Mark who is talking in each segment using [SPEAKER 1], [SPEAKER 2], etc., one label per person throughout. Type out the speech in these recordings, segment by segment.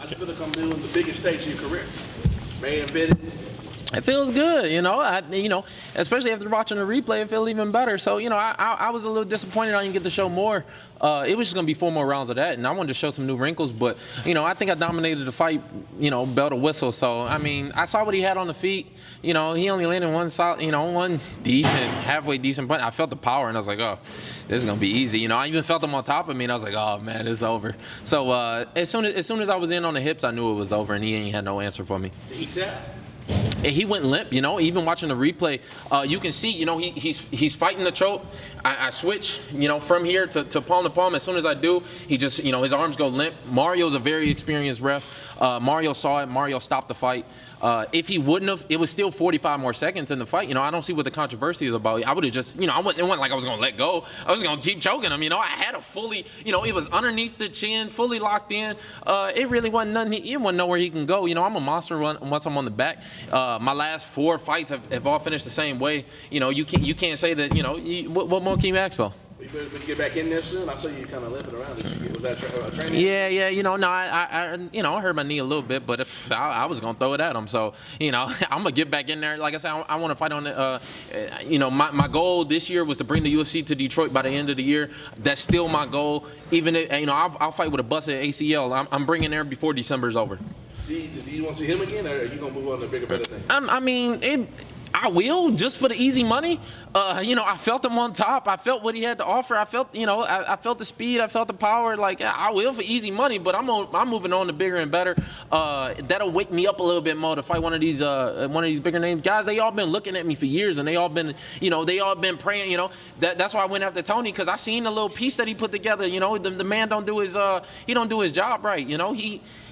[SPEAKER 1] does it feel to come doing the biggest stage of your career? Main event.
[SPEAKER 2] It feels good, especially after watching the replay, it feels even better. So, I was a little disappointed I didn't get to show more. It was just going to be 4 more rounds of that, and I wanted to show some new wrinkles. But, I think I dominated the fight, bell to whistle. So, I saw what he had on the feet. He only landed one decent, halfway decent punch. I felt the power, and I was like, oh, this is going to be easy. I even felt him on top of me, and I was like, oh, man, it's over. So, as soon as I was in on the hips, I knew it was over, and he ain't had no answer for me.
[SPEAKER 1] Did he tap?
[SPEAKER 2] He went limp, even watching the replay, you can see, he's fighting the choke. I switch, from here to palm. As soon as I do, he just, his arms go limp. Mario's a very experienced ref. Mario saw it. Mario stopped the fight. If he wouldn't have, it was still 45 more seconds in the fight. I don't see what the controversy is about. I would have just, it wasn't like I was going to let go. I was going to keep choking him. I had a fully, it was underneath the chin, fully locked in. It really wasn't nothing. It wasn't nowhere he can go. I'm a monster once I'm on the back. My last 4 fights have all finished the same way. You can't say that, what more can you ask for?
[SPEAKER 1] You better get back in there soon. I saw you kind of limping around. Was that a training?
[SPEAKER 2] Yeah. No, I hurt my knee a little bit, but if I was gonna throw it at him, so I'm gonna get back in there. Like I said, I want to fight on it. My goal this year was to bring the UFC to Detroit by the end of the year. That's still my goal. Even if, I'll fight with a busted ACL. I'm bringing there before December is over.
[SPEAKER 1] Do you want to see him again, or are you gonna move on to bigger, better things?
[SPEAKER 2] I will, just for the easy money. I felt him on top. I felt what he had to offer. I felt, I felt the speed. I felt the power. Like, I will for easy money, but I'm moving on to bigger and better. That'll wake me up a little bit more to fight one of these bigger names. Guys, they all been looking at me for years, and they all been praying. That's why I went after Tony, because I seen the little piece that he put together. The man don't do his job right.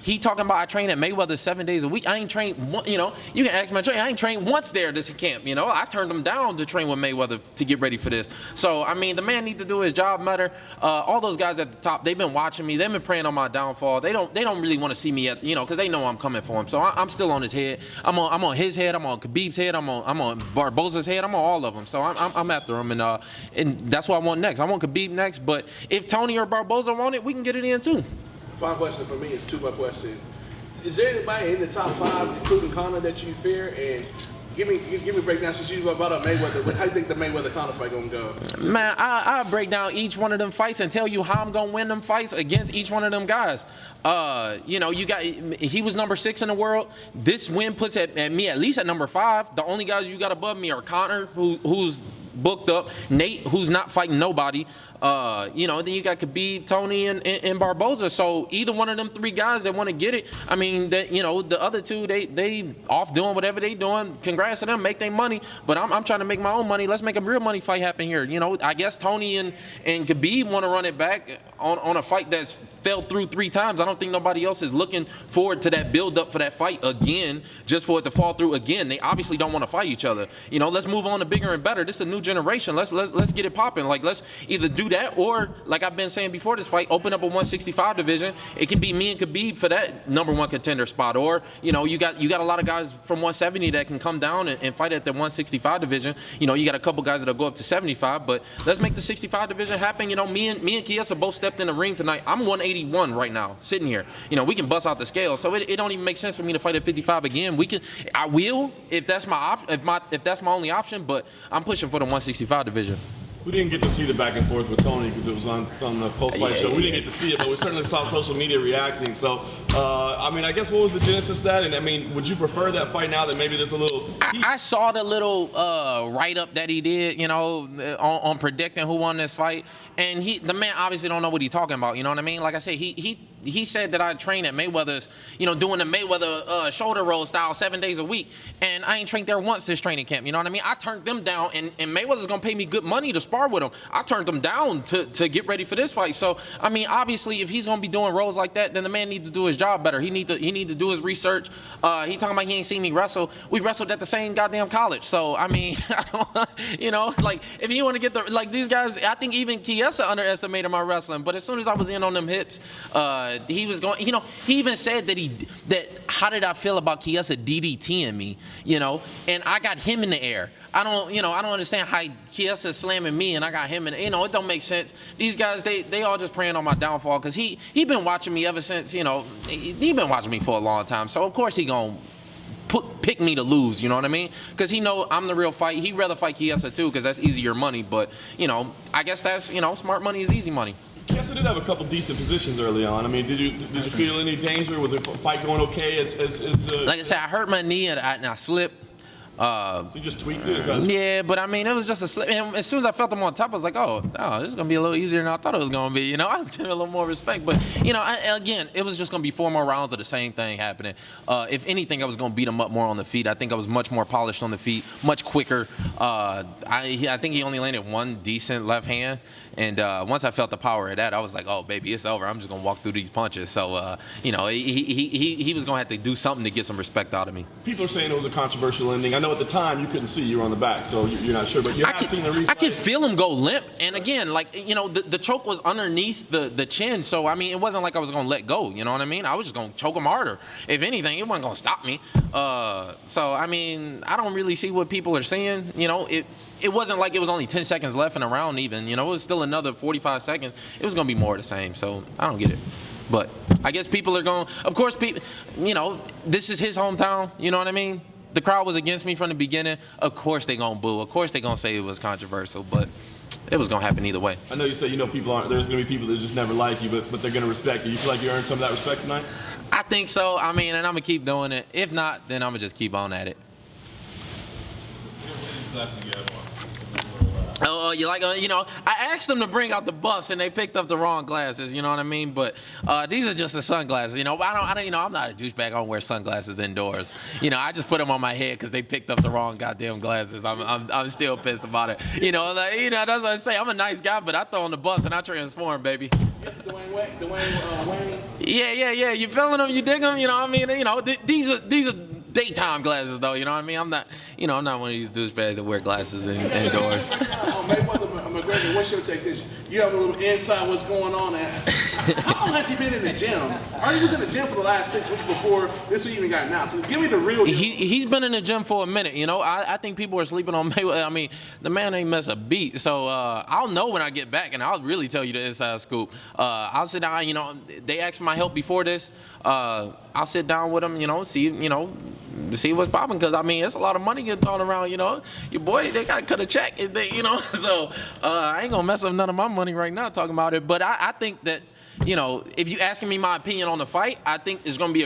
[SPEAKER 2] He talking about I train at Mayweather 7 days a week. I ain't trained. You can ask my trainer. I ain't trained once there this camp. I turned him down to train with Mayweather to get ready for this. So the man needs to do his job better. All those guys at the top, they've been watching me. They've been praying on my downfall. They don't really want to see me because they know I'm coming for him. So I'm still on his head. I'm on his head. I'm on Khabib's head. I'm on Barboza's head. I'm on all of them. So I'm after him, and that's what I want next. I want Khabib next. But if Tony or Barboza want it, we can get it in too.
[SPEAKER 1] Final question for me is a 2-part question. Is there anybody in the top 5, including Conor, that you fear? And give me a breakdown, since you brought up Mayweather. How do you think the Mayweather-Conor fight gonna go?
[SPEAKER 2] Man, I break down each one of them fights and tell you how I'm gonna win them fights against each one of them guys. He was number 6 in the world. This win puts at me at least at number 5. The only guys you got above me are Conor, who's booked up, Nate, who's not fighting nobody. Then you got Khabib, Tony, and Barboza. So either one of them 3 guys that want to get it, the other 2, they off doing whatever they doing. Congrats to them, make their money. But I'm trying to make my own money. Let's make a real money fight happen here. I guess Tony and Khabib want to run it back on a fight that's fell through 3 times. I don't think nobody else is looking forward to that build up for that fight again, just for it to fall through again. They obviously don't want to fight each other. Let's move on to bigger and better. This is a new generation. Let's get it popping. Like, let's either do that, or like I've been saying before this fight, open up a 165 division. It can be me and Khabib for that number 1 contender spot, or you got a lot of guys from 170 that can come down and fight at the 165 division. You got a couple guys that'll go up to 75, but let's make the 65 division happen. Me and Kiesa both stepped in the ring tonight. I'm 181 right now, sitting here. We can bust out the scale, so it don't even make sense for me to fight at 55 again. I will if that's if that's my only option, but I'm pushing for the 165 division.
[SPEAKER 3] We didn't get to see the back and forth with Tony because it was on the post-fight show. We didn't get to see it, but we certainly saw social media reacting. So, I guess what was the genesis of that? And, would you prefer that fight now that maybe there's a little...
[SPEAKER 2] I saw the little write-up that he did, on predicting who won this fight. And the man obviously don't know what he's talking about, you know what I mean? Like I said, he said that I train at Mayweather's, doing the Mayweather shoulder roll style 7 days a week. And I ain't trained there once this training camp, you know what I mean? I turned them down, and Mayweather's going to pay me good money to spar with him. I turned them down to get ready for this fight. So, obviously, if he's going to be doing rolls like that, then the man needs to do his job better. He need to do his research. He talking about he ain't seen me wrestle. We wrestled at the same goddamn college. So, I don't, like, if you want to get these guys, I think even Kiesa underestimated my wrestling. But as soon as I was in on them hips, he was going, he even said that how did I feel about Chiesa DDTing me, and I got him in the air. I don't understand how Chiesa slamming me and I got him in, it don't make sense. These guys, they all just praying on my downfall because he been watching me ever since, he been watching me for a long time. So of course he gonna pick me to lose, you know what I mean? Because he know I'm the real fight. He'd rather fight Chiesa too because that's easier money. But, I guess that's, smart money is easy money.
[SPEAKER 3] Chiesa did have a couple decent positions early on. I mean, did you feel any danger? Was the fight going okay?
[SPEAKER 2] Like I said, I hurt my knee and I slipped.
[SPEAKER 3] You just tweaked it?
[SPEAKER 2] Yeah, but I mean, it was just a slip. And as soon as I felt him on top, I was like, oh, this is going to be a little easier than I thought it was going to be. I was getting a little more respect. But, again, it was just going to be 4 more rounds of the same thing happening. If anything, I was going to beat him up more on the feet. I think I was much more polished on the feet, much quicker. I think he only landed 1 decent left hand. And once I felt the power of that, I was like, oh, baby, it's over. I'm just going to walk through these punches. So, he was going to have to do something to get some respect out of me.
[SPEAKER 3] People are saying it was a controversial ending. I know at the time you couldn't see, you were on the back, so you're not sure, but you have seen the replay.
[SPEAKER 2] I could feel him go limp, and again, the choke was underneath the chin, so I mean, it wasn't like I was gonna let go, you know what I mean? I was just gonna choke him harder. If anything, it wasn't gonna stop me. So I mean, I don't really see what people are saying. It wasn't like it was only 10 seconds left in a round even. It was still another 45 seconds. It was gonna be more of the same, so I don't get it. But I guess people are going. Of course, people. This is his hometown. You know what I mean? The crowd was against me from the beginning. Of course they gonna boo. Of course they gonna say it was controversial. But it was gonna happen either way.
[SPEAKER 3] I know you say people aren't. There's gonna be people that just never like you, but they're gonna respect you. You feel like you earned some of that respect tonight?
[SPEAKER 2] I think so. I mean, and I'm gonna keep doing it. If not, then I'm gonna just keep on at it. Oh, you like, I asked them to bring out the buffs and they picked up the wrong glasses, you know what I mean? But these are just the sunglasses, I'm not a douchebag. I don't wear sunglasses indoors. I just put them on my head because they picked up the wrong goddamn glasses. I'm still pissed about it. That's what I say. I'm a nice guy, but I throw on the buffs and I transform, baby.
[SPEAKER 1] Dwayne Wayne.
[SPEAKER 2] Yeah. You feeling them? You dig them? These are daytime glasses, though. You know what I mean? I'm not one of these douchebags that wear glasses indoors.
[SPEAKER 1] Mayweather McGregor, what's your take? Since you have a little insight what's going on there. How long has he been in the gym? He was in the gym for the last 6 weeks before this week even got announced. So give me the real deal.
[SPEAKER 2] He's been in the gym for a minute. I think people are sleeping on Mayweather. I mean, the man ain't missed a beat. So I'll know when I get back, and I'll really tell you the inside scoop. I'll sit down. They asked for my help before this. I'll sit down with them. See what's popping, because I mean, it's a lot of money getting thrown around. Your boy, they gotta cut a check. So I ain't gonna mess up none of my money right now talking about it. But I think that if you asking me my opinion on the fight, I think it's gonna be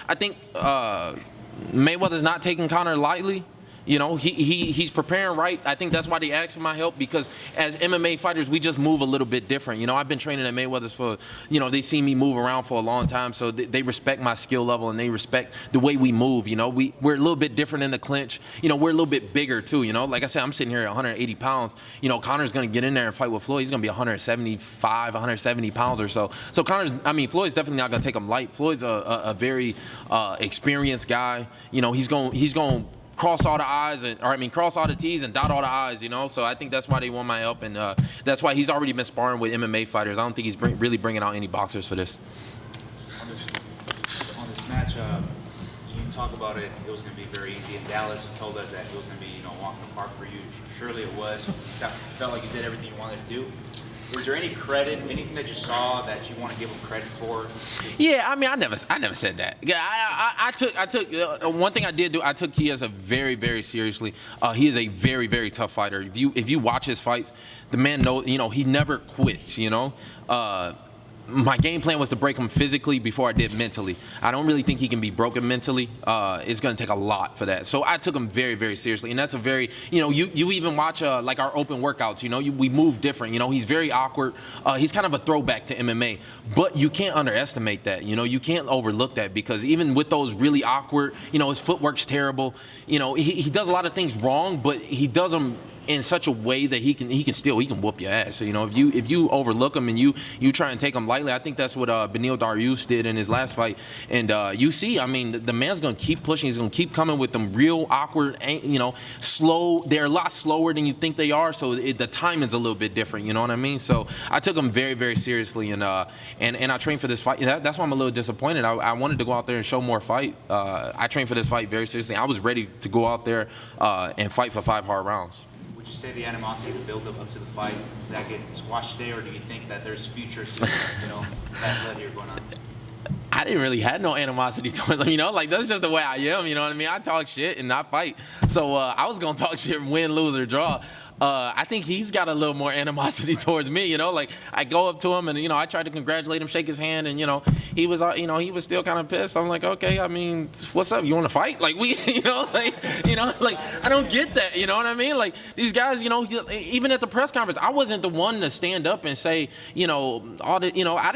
[SPEAKER 2] I think Mayweather's not taking Conor lightly. He's preparing right. I think that's why they asked for my help, because as MMA fighters, we just move a little bit different. I've been training at Mayweather's for, they see me move around for a long time, so they respect my skill level and they respect the way we move. We're a little bit different in the clinch. We're a little bit bigger too. Like I said, I'm sitting here at 180 pounds. Conor's gonna get in there and fight with Floyd. He's gonna be 175, 170 pounds or so. So Floyd's definitely not gonna take him light. Floyd's a very experienced guy. He's going cross all the cross all the T's and dot all the I's, So I think that's why they want my help, and that's why he's already been sparring with MMA fighters. I don't think he's really bringing out any boxers for this.
[SPEAKER 4] On this match, you talk about it. It was going to be very easy in Dallas. You told us that it was going to be, walk in the park for you. Surely it was. You felt like you did everything you wanted to do. Is there any credit, anything that you saw that you want to give him credit for?
[SPEAKER 2] Yeah, I mean, I never said that. Yeah, I took one thing I did do. I took Chiesa very, very seriously. He is a very, very tough fighter. If you watch his fights, the man knows. He never quits. My game plan was to break him physically before I did mentally. I don't really think he can be broken mentally. It's going to take a lot for that. So I took him very, very seriously. And that's a very, you even watch like our open workouts, we move different. He's very awkward. He's kind of a throwback to MMA. But you can't underestimate that. You can't overlook that, because even with those really awkward, his footwork's terrible. He does a lot of things wrong, but he does them in such a way that he can whoop your ass. So, you know, if you overlook him and you try and take him lightly, I think that's what Beneil Dariush did in his last fight. And you see, I mean, the man's going to keep pushing. He's going to keep coming with them real awkward, you know, slow. They're a lot slower than you think they are, so the timing's a little bit different. You know what I mean? So I took him very, very seriously, and I trained for this fight. That's why I'm a little disappointed. I wanted to go out there and show more fight. I trained for this fight very seriously. I was ready to go out there and fight for 5 hard rounds.
[SPEAKER 4] Would you say the animosity, the build-up up to the fight, did that get squashed today, or do you think that there's future to, you know, that blood here going on?
[SPEAKER 2] I didn't really have no animosity towards him, you know, like that's just the way I am, you know what I mean? I talk shit and I fight. So I was gonna talk shit, win, lose, or draw. I think he's got a little more animosity towards me, you know, like I go up to him and, you know, I tried to congratulate him, shake his hand, and, you know, he was still kind of pissed. I'm like, okay, I mean, what's up? You want to fight? Like you know, like I don't get that, you know what I mean? Like these guys, you know, even at the press conference, I wasn't the one to stand up and say, you know, all the, you know, I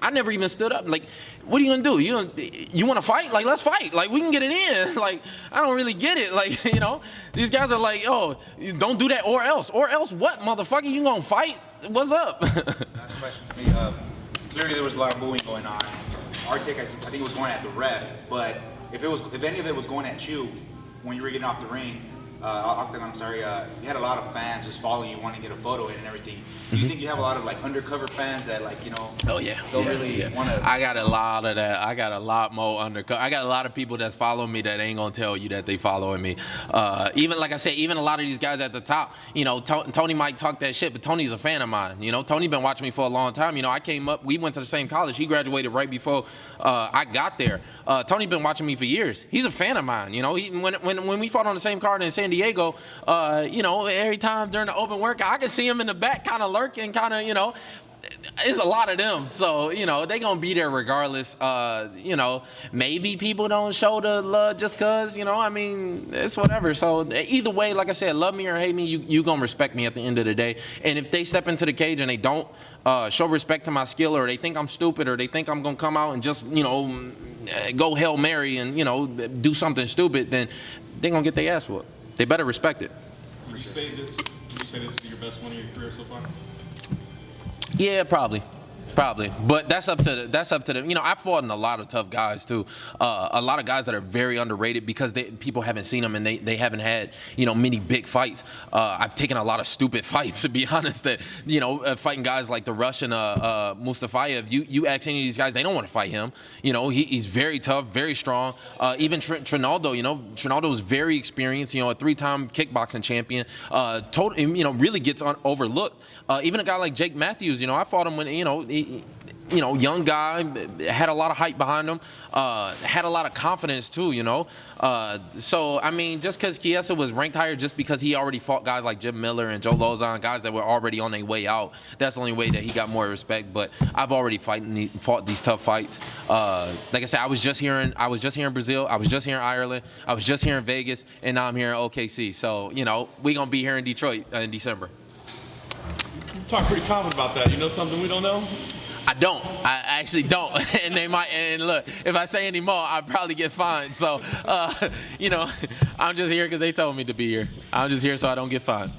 [SPEAKER 2] never even stood up. Like, what are you gonna do? You want to fight? Like, let's fight. Like, we can get it in. Like, I don't really get it. Like, you know, these guys are like, oh, don't do that or else what, motherfucker? You gonna fight? What's up?
[SPEAKER 4] Last question for me. Clearly there was a lot of booing going on. Our take, I think, it was going at the ref, but if any of it was going at you when you were getting off the ring, octagon, I'm sorry, you had a lot of fans just following you, wanting to get a photo in and everything. Do you think you have a lot of like undercover fans that, like, you know, don't really want to?
[SPEAKER 2] I got a lot of that. I got a lot more undercover. I got a lot of people that's following me that ain't gonna tell you that they following me. Even like I said, even a lot of these guys at the top, you know, Tony might talk that shit, but Tony's a fan of mine. You know, Tony been watching me for a long time. You know, I came up, we went to the same college. He graduated right before I got there. Tony been watching me for years. He's a fan of mine. You know, when we fought on the same card in San Diego, you know, every time during the open workout, I can see him in the back kind of lurking, kind of, you know. It's a lot of them, so, you know, they gonna be there regardless. You know, maybe people don't show the love just cause, you know, I mean, it's whatever. So either way, like I said, love me or hate me, you gonna respect me at the end of the day. And if they step into the cage and they don't show respect to my skill, or they think I'm stupid, or they think I'm gonna come out and just, you know, go Hail Mary and, you know, do something stupid, then they gonna get their ass whooped. They better respect it.
[SPEAKER 3] Would you say this is your best one of your career so far?
[SPEAKER 2] Yeah, probably. But that's up to the. You know, I've fought in a lot of tough guys too. A lot of guys that are very underrated because people haven't seen them and they haven't had, you know, many big fights. I've taken a lot of stupid fights, to be honest. That, you know, fighting guys like the Russian Mustafayev. You ask any of these guys, they don't want to fight him. You know, he's very tough, very strong. Even Trinaldo, you know, Trinaldo's very experienced. You know, a 3-time kickboxing champion. You know, really gets overlooked. Even a guy like Jake Matthews. You know, I fought him when, you know. You know, young guy, had a lot of hype behind him, had a lot of confidence too, you know. So, I mean, just because Chiesa was ranked higher, just because he already fought guys like Jim Miller and Joe Lozon, guys that were already on their way out, that's the only way that he got more respect. But I've already fought these tough fights. Like I said, I was just here in Brazil, I was just here in Ireland, I was just here in Vegas, and now I'm here in OKC. So, you know, we're going to be here in Detroit in December.
[SPEAKER 3] You talk pretty confident about that. You know something we don't know?
[SPEAKER 2] I don't. I actually don't. And they might. And look, if I say any more, I'd probably get fined. So, you know, I'm just here because they told me to be here. I'm just here so I don't get fined.